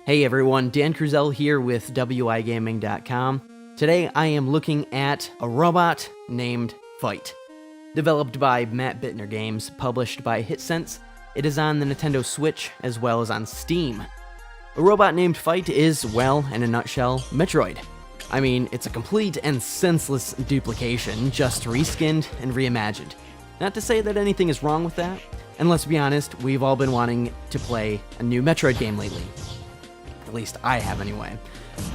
Hey everyone, Dan Cruzel here with wigaming.com. Today I am looking at a robot named Fight. Developed by Matt Bittner Games, published by HitSense, it is on the Nintendo Switch as well as on Steam. A robot named Fight is, well, in a nutshell, Metroid. I mean, it's a complete and senseless duplication, just reskinned and reimagined. Not to say that anything is wrong with that, and let's be honest, we've all been wanting to play a new Metroid game lately. At least I have anyway.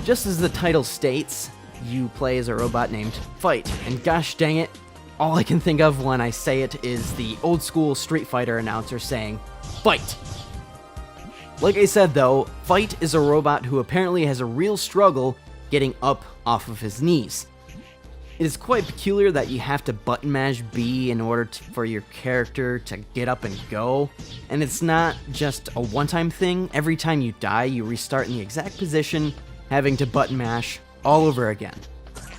Just as the title states, you play as a robot named Fight, and gosh dang it, all I can think of when I say it is the old school Street Fighter announcer saying, "Fight!" Like I said though, Fight is a robot who apparently has a real struggle getting up off of his knees. It is quite peculiar that you have to button mash B in order for your character to get up and go, and it's not just a one-time thing. Every time you die, you restart in the exact position, having to button mash all over again.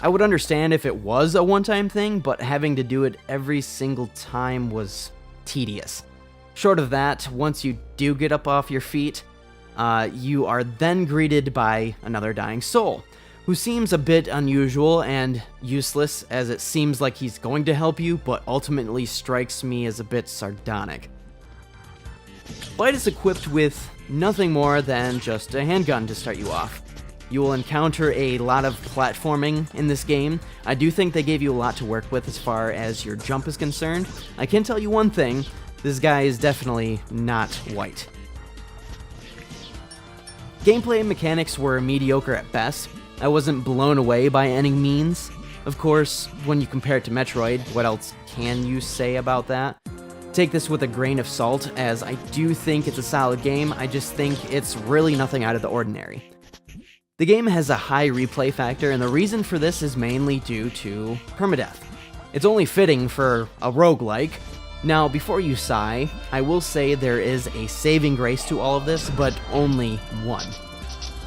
I would understand if it was a one-time thing, but having to do it every single time was tedious. Short of that, once you do get up off your feet, you are then greeted by another dying soul, who seems a bit unusual and useless, as it seems like he's going to help you, but ultimately strikes me as a bit sardonic. Fight is equipped with nothing more than just a handgun to start you off. You will encounter a lot of platforming in this game. I do think they gave you a lot to work with as far as your jump is concerned. I can tell you one thing, this guy is definitely not white. Gameplay mechanics were mediocre at best. I wasn't blown away by any means. Of course, when you compare it to Metroid, what else can you say about that? Take this with a grain of salt, as I do think it's a solid game. I just think it's really nothing out of the ordinary. The game has a high replay factor, and the reason for this is mainly due to permadeath. It's only fitting for a roguelike. Now, before you sigh, I will say there is a saving grace to all of this, but only one.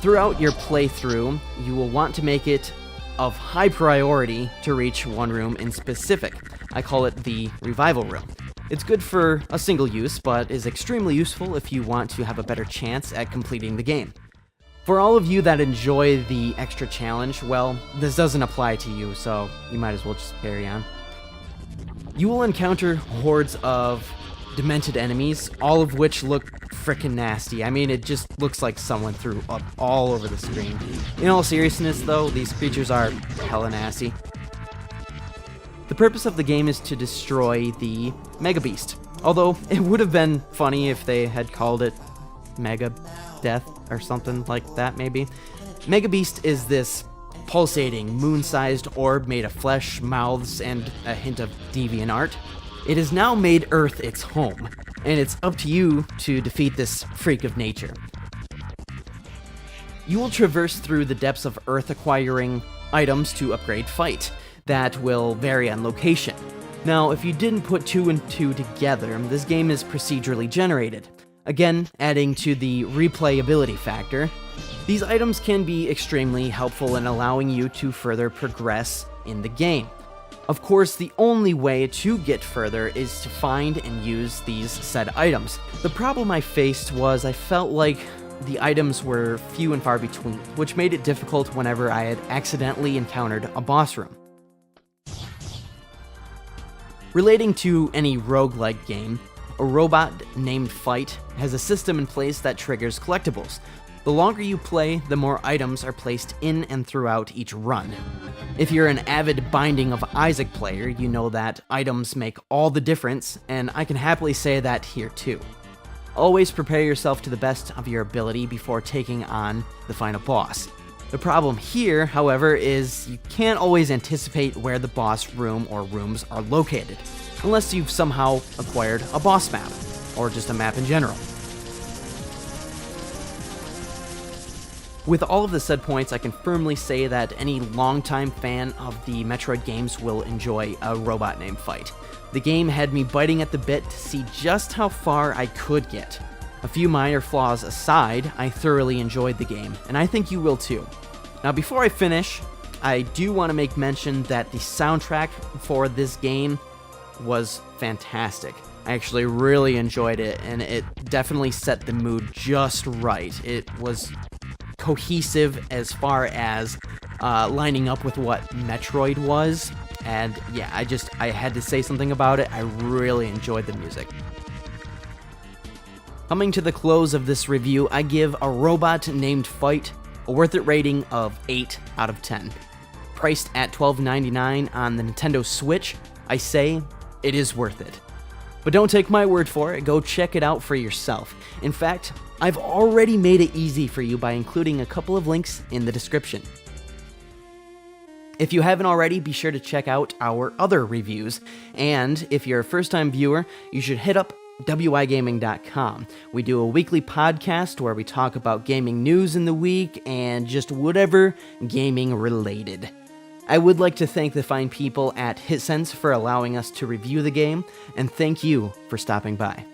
Throughout your playthrough, you will want to make it of high priority to reach one room in specific. I call it the Revival Room. It's good for a single use, but is extremely useful if you want to have a better chance at completing the game. For all of you that enjoy the extra challenge, well, this doesn't apply to you, so you might as well just carry on. You will encounter hordes of demented enemies, all of which look frickin' nasty. I mean, it just looks like someone threw up all over the screen. In all seriousness though, these creatures are hella nasty. The purpose of the game is to destroy the Mega Beast, although it would have been funny if they had called it Mega Death or something like that maybe. Mega Beast is this pulsating, moon-sized orb made of flesh, mouths, and a hint of deviant art. It has now made Earth its home, and it's up to you to defeat this freak of nature. You will traverse through the depths of Earth acquiring items to upgrade Fight that will vary on location. Now, if you didn't put two and two together, this game is procedurally generated. Again, adding to the replayability factor, these items can be extremely helpful in allowing you to further progress in the game. Of course, the only way to get further is to find and use these said items. The problem I faced was I felt like the items were few and far between, which made it difficult whenever I had accidentally encountered a boss room. Relating to any roguelike game, a robot named Fight has a system in place that triggers collectibles. The longer you play, the more items are placed in and throughout each run. If you're an avid Binding of Isaac player, you know that items make all the difference, and I can happily say that here too. Always prepare yourself to the best of your ability before taking on the final boss. The problem here, however, is you can't always anticipate where the boss room or rooms are located, unless you've somehow acquired a boss map, or just a map in general. With all of the said points, I can firmly say that any longtime fan of the Metroid games will enjoy a robot named Fight. The game had me biting at the bit to see just how far I could get. A few minor flaws aside, I thoroughly enjoyed the game, and I think you will too. Now before I finish, I do want to make mention that the soundtrack for this game was fantastic. I actually really enjoyed it, and it definitely set the mood just right. It was cohesive as far as lining up with what Metroid was. And yeah, I had to say something about it. I really enjoyed the music. Coming to the close of this review, I give A Robot Named Fight a worth it rating of 8 out of 10. Priced at $12.99 on the Nintendo Switch, I say it is worth it. But don't take my word for it, go check it out for yourself. In fact, I've already made it easy for you by including a couple of links in the description. If you haven't already, be sure to check out our other reviews, and if you're a first-time viewer, you should hit up wigaming.com. We do a weekly podcast where we talk about gaming news in the week and just whatever gaming related. I would like to thank the fine people at HitSense for allowing us to review the game, and thank you for stopping by.